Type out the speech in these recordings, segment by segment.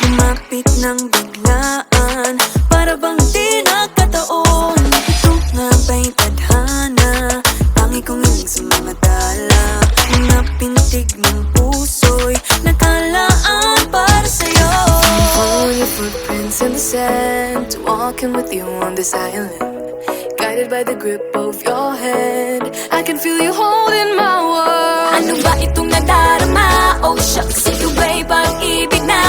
Lumapit ng biglaan, para bang di nakataon. Ito nga ba'y tadhana, tangi kong hiling sa mga tala. Mga pintig ng puso'y nakalaan para sa'yo. Following your footprints in the sand, walking with you on this island, guided by the grip of your hand. I can feel you holding my world. Ano ba itong nadarama? Oh shucks, ito ba'y pag-ibig na?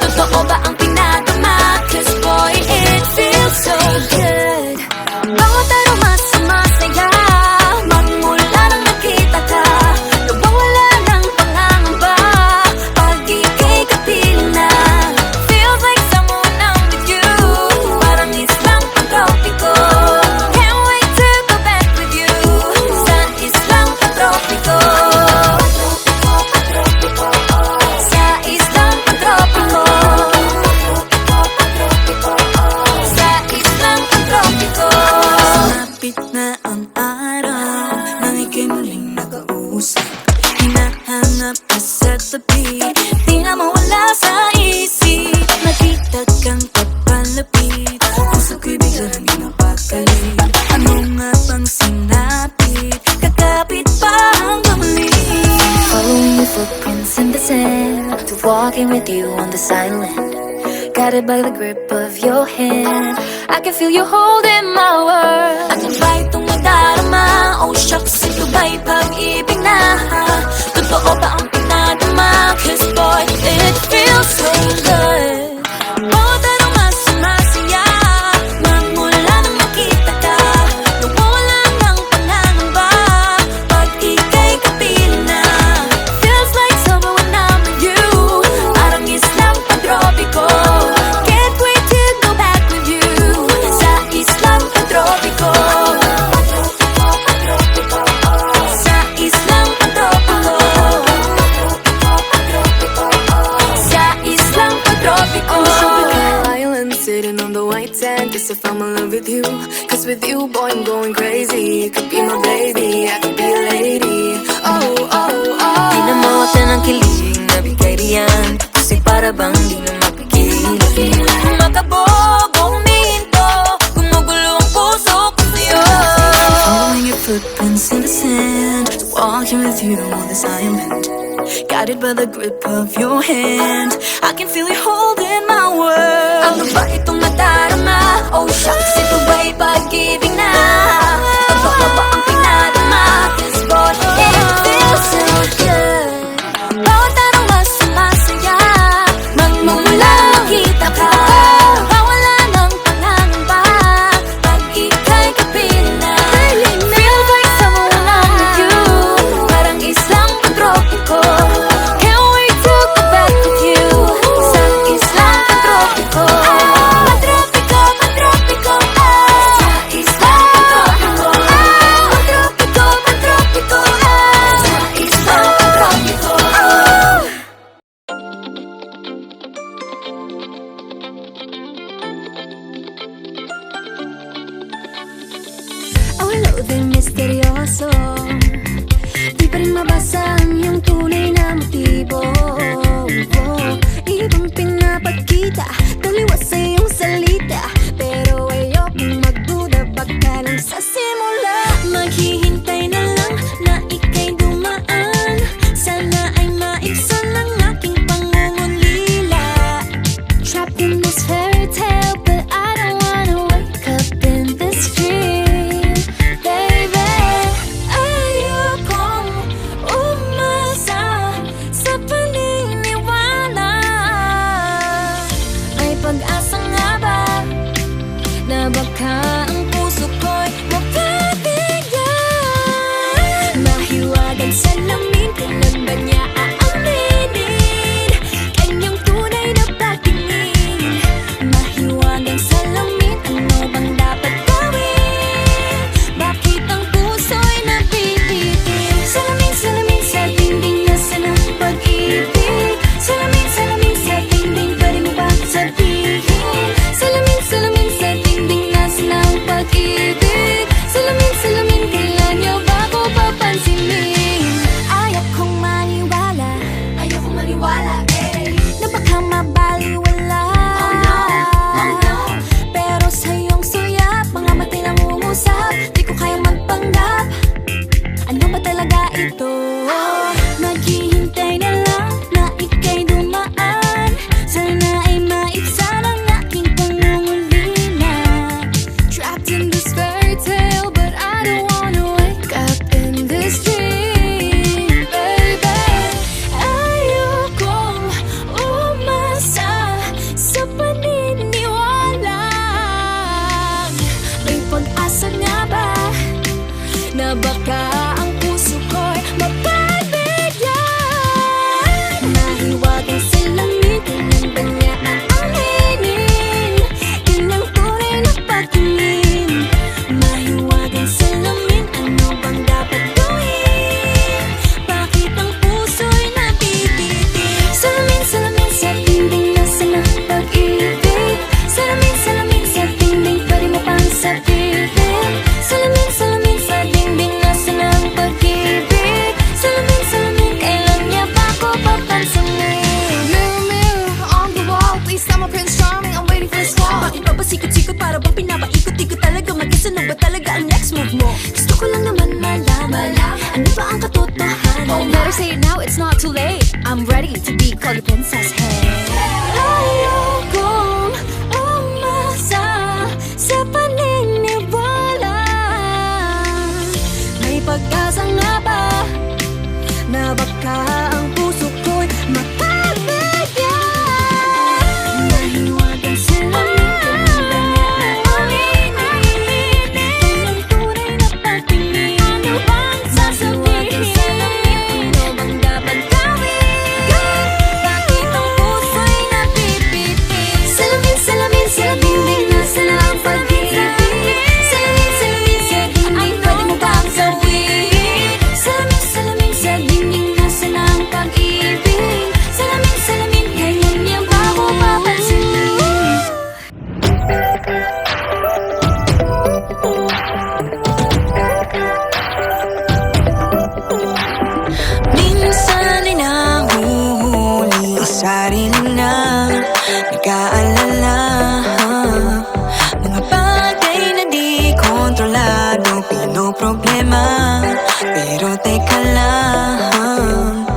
Totoo ba ang pinadama? Cause boy, it feels so good. Bawat aroma sumasaya, magmula nang nakita ka. Nawawala ng pangangamba, pag ika'y kapiling na. Feels like someone I'm with you, parang islang pag-tropiko. Can't wait to go back with you, sa islang pag-tropiko. Sa islang pag-tropiko. Sa islang pag-tropiko. Sumapit na ang araw, nang ika'y muling nakausap. Hinahanap ka sa tabi, di na mawala sa isip. Nakita kang papalapit, puso ko'y biglang napakali. Ano nga bang sinapit, kakapit pa hanggang muli. Following your footprints in the sand, to walking with you on this island, guided by the grip of your hand. I can feel you holding my world. Ano ba itong nadarama? Oh shucks, ito ba'y pag-ibig na? Totoo ba ang pinadama? Cause boy, it feels so good. Bawat aroma sumasaya, magmula nang makita ka. Nawawala ng pangangamba, pag ika'y kapiling na. Feels like summer when I'm with you, parang islang pag-tropiko. Can't wait to go back with you, sa islang pag-tropiko. Sa islang pag-tropiko. Sa islang pag-tropiko. Island sitting on the white sand, guess if I'm in love with you. Cause with you, boy, I'm going crazy. You could be my baby, I could be a lady. Oh, oh, oh. Di na mawata ng kilig na bigay riyan, kasi para bang di na mapigilan. Makabog o huminto, gumugulo ang puso ko sa'yo. Following your footprints in the sand, walking with you on this island, guided by the grip of your hand. I can feel you holding my world. Ano ba itong nadarama? Oh shucks, ito ba'y pag-ibig na? Totoo ba ang pinadama? Cause boy, it feels so good. Bawat aroma sumasaya, magmumula makita ka. Mawala ng pangangamba, pag ika'y kapiling na. Feels like someone I'm with you, parang islang pag-tropiko. Can't wait to go back with you, sa islang pag-tropiko. Pag-tropiko, pag-tropiko, sa islang pag-tropiko. Pag-tropiko, pag-tropiko, sa islang pag-tropiko. Ang loading misteryoso, di pa rin mabasa ang iyong tunay na motibo. Ibang pinapakita, taliwas sa iyong salita, pero ayokong magduda, baka lang sa simula. Maghihintay na lang na ika'y dumaan, sana ay maibsan ang aking pangungulila. Trapped in this fairy tale, but I don't wanna wake up in this dream, baby. Ayokong it's not too late. I'm ready to be called your princess, hey. Ayokong umasa sa paniniwala. May pag-asa nga ba na baka ang puso ko'y makabigyan? Nahiwagan sila sarili na nag-aalala. Mga bagay na di kontrolado, pinoproblema. Pero teka lang,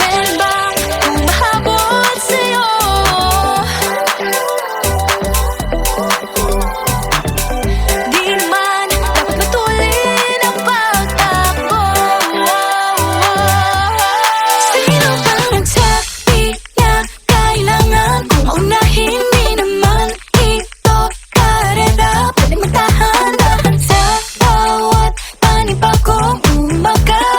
meron bang humahabol sa'yo? Di naman dapat matulin ang pagtakbo. Sino bang nagsabi na kailangan kong unahin? Di naman ito karera, pwede magtahan-tahan sa bawat panibagong umaga.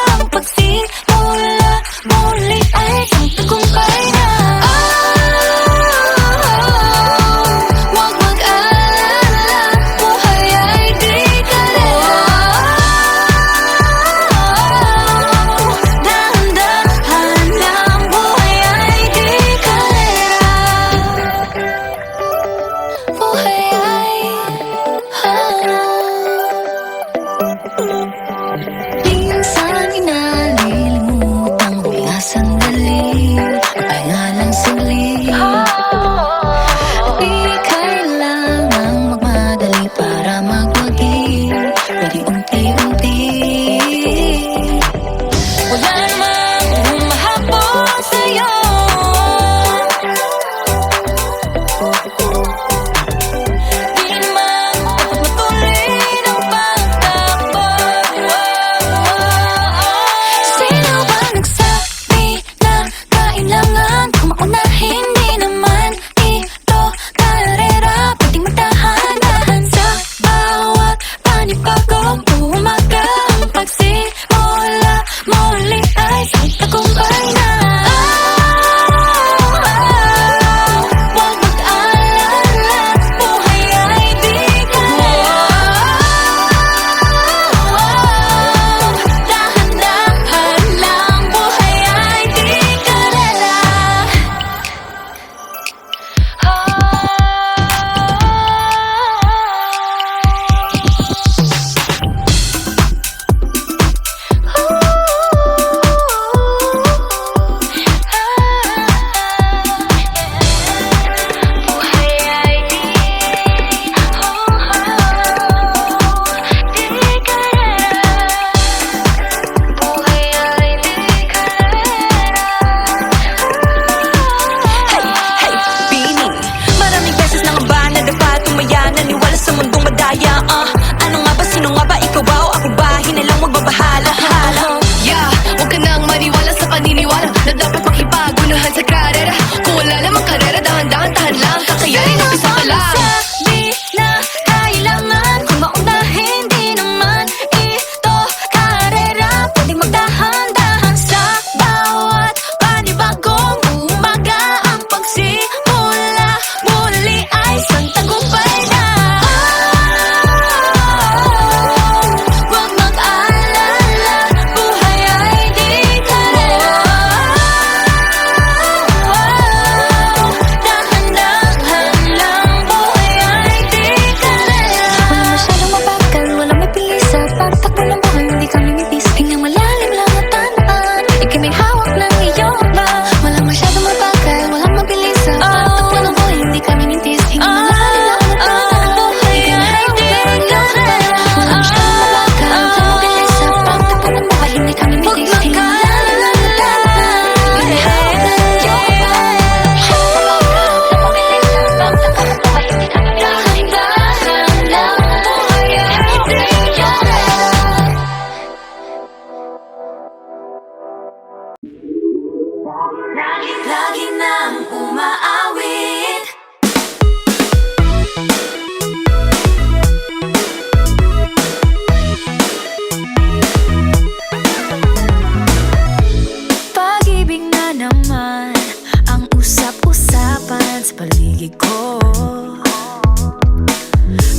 lagi ko.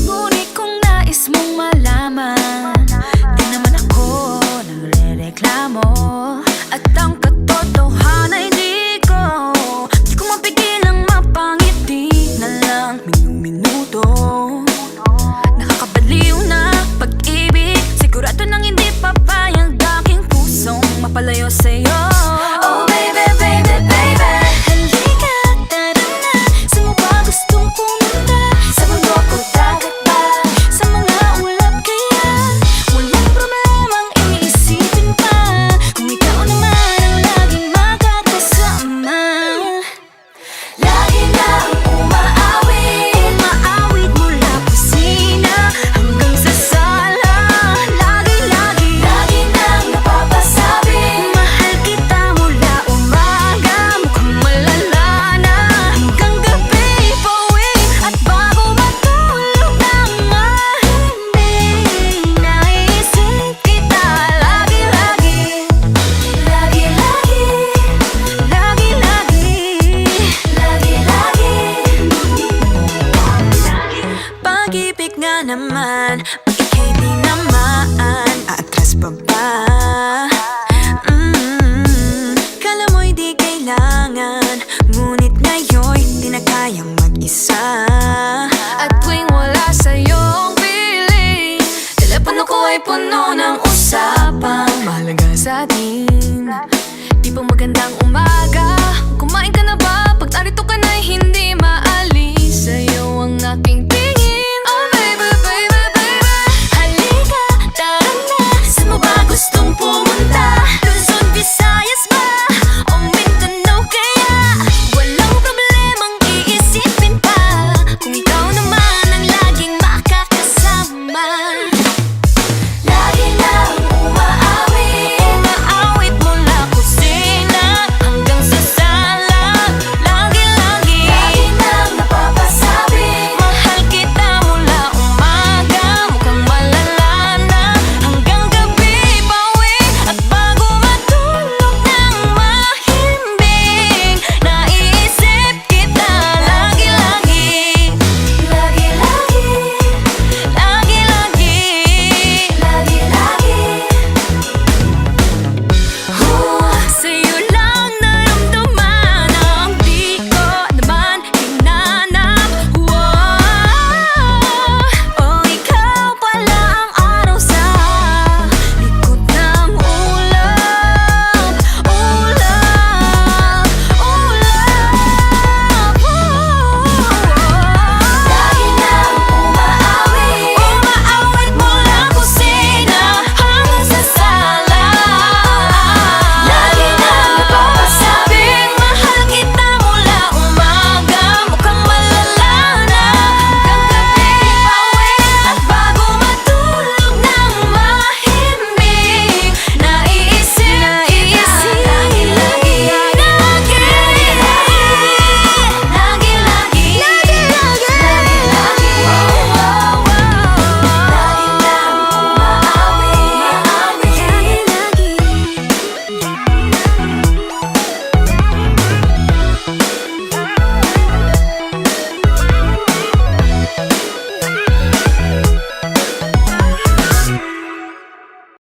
Ngunit kung nais mong malaman, di naman ako nagre-reklamo. At ang katotohanan ay di ko mapigilang mapangiti na lang minu-minuto. Nakakabaliw na pag-ibig, sigurado nang hindi papayag aking pusong mapalayo sa'yo. Oh baby, baby, baby, halika, tara na. Saan mo ba gustong pumunta? Sa bundok o dagat ba? Sa mga ulap kaya? Walang problemang iisipin pa, kung ikaw naman ang laging makakasama. Lagi na ang umaawit mula kusina hanggang sa sala. Lagi nang napapasabi, mahal kita mula umaga, mukhang malala na hanggang gabi. Pauwi at bago matulog nang mahimbing, naisip kita lagi-lagi. Pag-ibig nga naman, pag ika'y di naman, aatras pa ba? Kala mo'y di kailangan, ngunit ngayon'y di na kayang mag-isa. At tuwing wala sa'yong piling, telepono ko ay puno ng usapang mahalaga sa atin. Di ba magandang umaga?